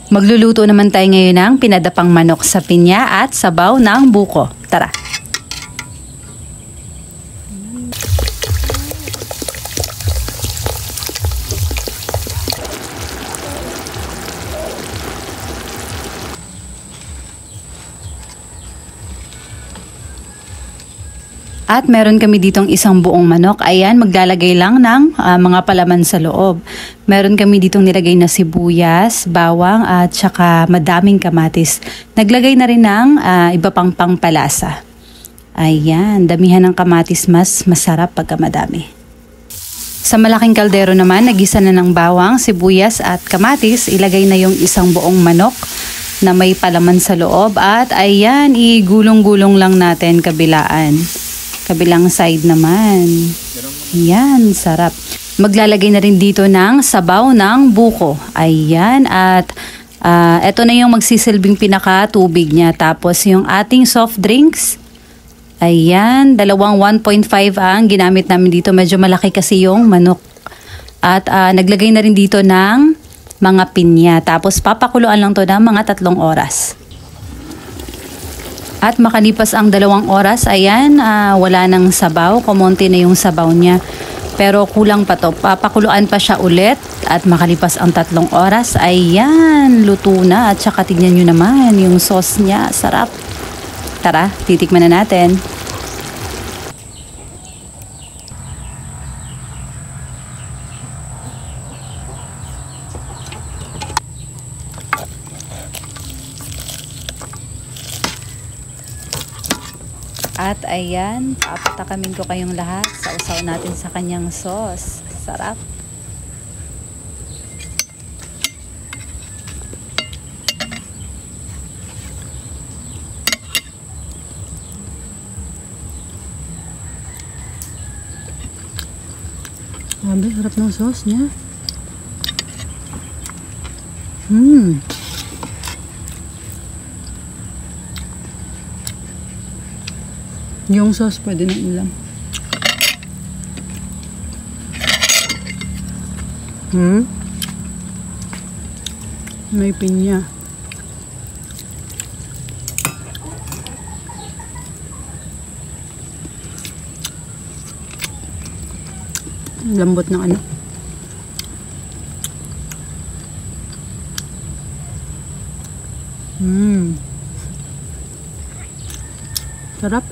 Magluluto naman tayo ngayon ng pinadapang manok sa pinya at sabaw ng buko. Tara! At meron kami ditong isang buong manok. Ayan, maglalagay lang ng mga palaman sa loob. Meron kami ditong nilagay na sibuyas, bawang at saka madaming kamatis. Naglagay na rin ng iba pang pangpalasa. Ayan, damihan ng kamatis mas masarap pagka madami. Sa malaking kaldero naman, nagisa na ng bawang, sibuyas at kamatis. Ilagay na yung isang buong manok na may palaman sa loob. At ayan, igulong-gulong lang natin kabilaan. Kabilang side naman. Yan, sarap. Maglalagay na rin dito ng sabaw ng buko. Ayan, at eto na yung magsisilbing pinaka-tubig niya. Tapos yung ating soft drinks. Ayan, dalawang 1.5 ang ginamit namin dito. Medyo malaki kasi yung manok. At naglagay na rin dito ng mga pinya. Tapos papakuluan lang to ng mga 3 oras. At makalipas ang 2 oras, ayan, wala nang sabaw. Kumonti na yung sabaw niya. Pero kulang pa to. Papakuluan pa siya ulit. At makalipas ang 3 oras, ayan, luto na. At saka tignan nyo naman yung sauce niya. Sarap. Tara, titikman na natin. At ayan, papatakamin ko kayong lahat sa usaw natin sa kanyang sauce. Sarap. Grabe, harap ng sauce niya. Yung sauce pwede ng ulam. May pinya. Lambot ng ano. Sarap.